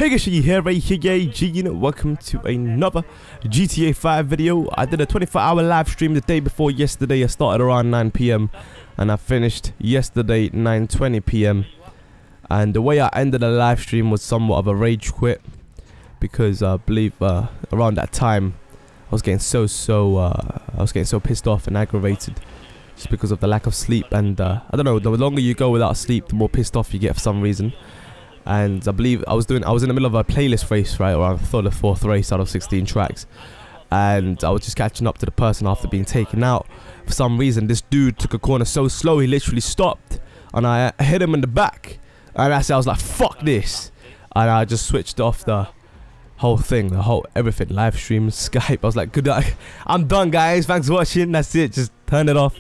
Hey guys, here, welcome to another GTA 5 video. I did a 24-hour live stream the day before yesterday. I started around 9 PM and I finished yesterday 9:20 PM. And the way I ended the live stream was somewhat of a rage quit, because I believe around that time I was getting so pissed off and aggravated just because of the lack of sleep. And I don't know, the longer you go without sleep, the more pissed off you get for some reason. And I believe I was in the middle of a playlist race, right, around the 4th race out of 16 tracks, and I was just catching up to the person after being taken out. For some reason, this dude took a corner so slow he literally stopped, and I hit him in the back, and I was like, fuck this, and I just switched off the whole thing, everything, live stream, Skype. I was like, good night, I'm done guys, thanks for watching, that's it, just turn it off.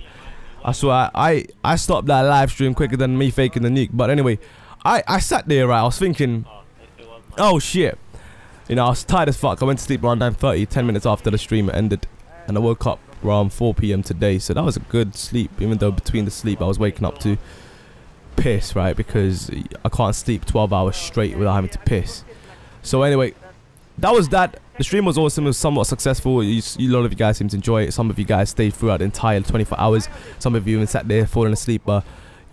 I swear I stopped that live stream quicker than me faking the nuke. But anyway, I sat there, right, I was thinking, oh shit, you know, I was tired as fuck. I went to sleep around 9:30, 10 minutes after the stream ended, and I woke up around 4 PM today, so that was a good sleep, even though between the sleep I was waking up to piss, right, because I can't sleep 12 hours straight without having to piss. So anyway, that was that. The stream was awesome, it was somewhat successful. A lot of you guys seemed to enjoy it. Some of you guys stayed throughout the entire 24 hours. Some of you even sat there falling asleep,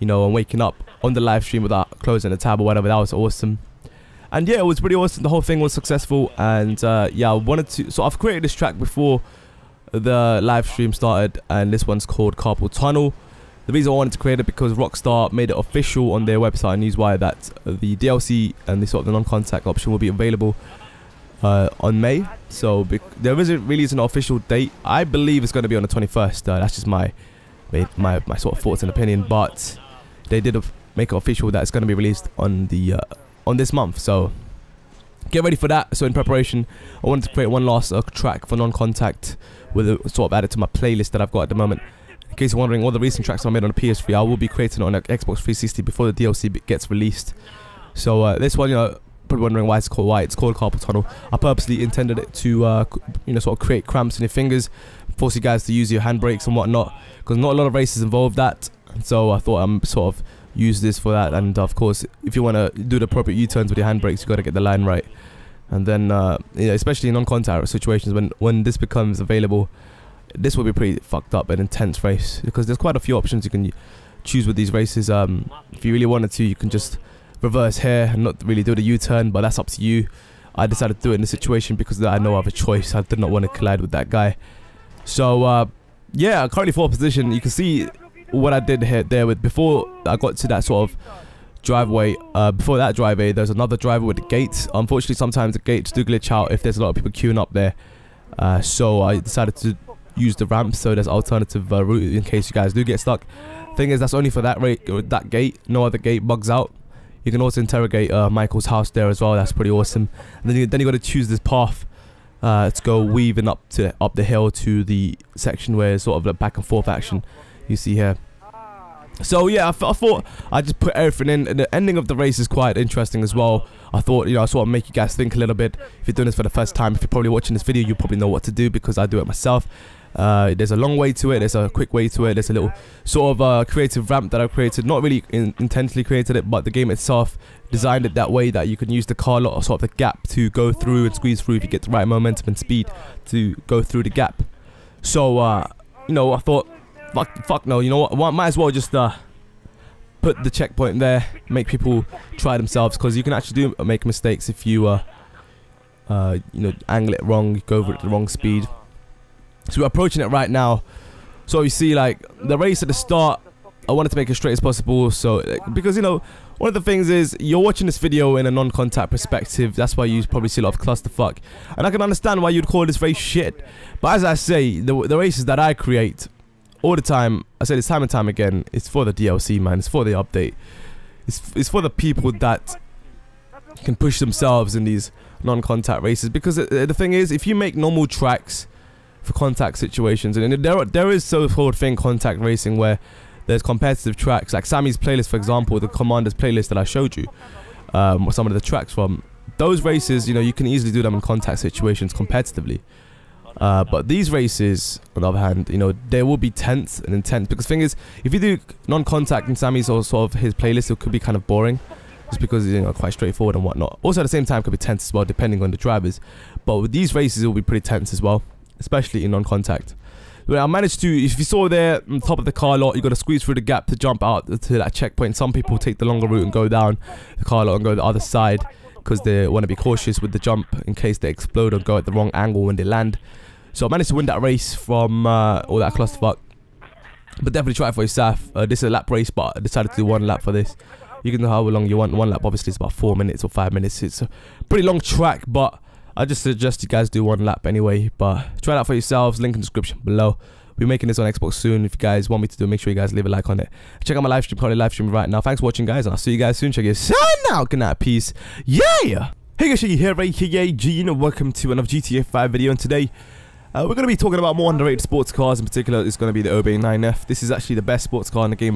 you know, and waking up on the live stream without closing the tab or whatever. That was awesome. And yeah, it was pretty awesome. The whole thing was successful. And yeah, I wanted to, so I've created this track before the live stream started, and this one's called Carpal Tunnel. The reason I wanted to create it because Rockstar made it official on their website, Newswire, that the DLC and the sort of the non-contact option will be available on May. So there isn't an official date. I believe it's going to be on the 21st. That's just my sort of thoughts and opinion, but they did make it official that it's going to be released on the on this month. So get ready for that. So in preparation, I wanted to create one last track for non-contact, with a sort of added to my playlist that I've got at the moment. In case you're wondering, all the recent tracks I made on the PS3, I will be creating it on the Xbox 360 before the DLC gets released. So this one, you know, probably wondering why it's called Carpal Tunnel. I purposely intended it to you know, sort of create cramps in your fingers, force you guys to use your handbrakes and whatnot, because not a lot of races involve that. So I thought I'm sort of use this for that. And of course, if you want to do the appropriate U-turns with your handbrakes, you got to get the line right. And then you know, especially in non-contact situations, when this becomes available, this will be pretty fucked up and intense race, because there's quite a few options you can choose with these races. If you really wanted to, you can just reverse here and not really do the U-turn, but that's up to you. I decided to do it in this situation because I had no other choice. I did not want to collide with that guy. So yeah, currently 4th position. You can see what I did here there with, before I got to that sort of driveway. Before that driveway, there's another driveway with the gates. Unfortunately, sometimes the gates do glitch out if there's a lot of people queuing up there. So I decided to use the ramp, so there's alternative route in case you guys do get stuck. Thing is, that's only for that gate. No other gate bugs out. You can also interrogate Michael's house there as well. That's pretty awesome. And then you got to choose this path to go weaving up the hill to the section where it's sort of a back and forth action you see here. So yeah, I thought I'd just put everything in. And the ending of the race is quite interesting as well. I thought, you know, I sort of make you guys think a little bit. If you're doing this for the first time, if you're probably watching this video, you probably know what to do, because I do it myself. There's a long way to it, there's a quick way to it, there's a little sort of creative ramp that I've created. Not really intentionally created it, but the game itself designed it that way that you can use the car lot, or sort of the gap, to go through and squeeze through if you get the right momentum and speed to go through the gap. So you know, I thought, fuck no, you know what, might as well just put the checkpoint there, make people try themselves, because you can actually make mistakes if you you know, angle it wrong, go over at the wrong speed. So we're approaching it right now. So you see, like, the race at the start, I wanted to make it straight as possible. So because, you know, one of the things is, you're watching this video in a non-contact perspective. That's why you probably see a lot of clusterfuck, and I can understand why you'd call this race shit. But as I say, the races that I create all the time, I say this time and time again, it's for the DLC, man. It's for the update. It's for the people that can push themselves in these non-contact races. Because the thing is, if you make normal tracks for contact situations, and there is so-called thing, contact racing, where there's competitive tracks, like Sammy's playlist, for example, the Commander's playlist that I showed you, some of the tracks from those races, you know, you can easily do them in contact situations competitively. But these races, on the other hand, you know, they will be tense and intense, because the thing is, if you do non-contact in Sammy's or sort of his playlist, it could be kind of boring. just because it's, you know, quite straightforward and whatnot. Also at the same time could be tense as well, depending on the drivers. But with these races, it will be pretty tense as well, especially in non-contact. Well, I managed to, if you saw there on top of the car lot, you got to squeeze through the gap to jump out to that checkpoint. Some people take the longer route and go down the car lot and go the other side because they want to be cautious with the jump in case they explode or go at the wrong angle when they land. So I managed to win that race from all that clusterfuck. But definitely try it for yourself. This is a lap race, but I decided to do 1 lap for this. You can know how long you want. 1 lap obviously is about 4 minutes or 5 minutes. It's a pretty long track, but I just suggest you guys do 1 lap anyway. But try it out for yourselves. Link in the description below. We'll be making this on Xbox soon. If you guys want me to do it, make sure you guys leave a like on it. Check out my live stream, currently live streaming right now. Thanks for watching, guys, and I'll see you guys soon. Check it out. Good night, peace. Yeah! Hey guys, Shaggy here, aka Gene, and welcome to another GTA 5 video. And today, we're going to be talking about more underrated sports cars. In particular, it's going to be the Obey 9F. This is actually the best sports car in the game.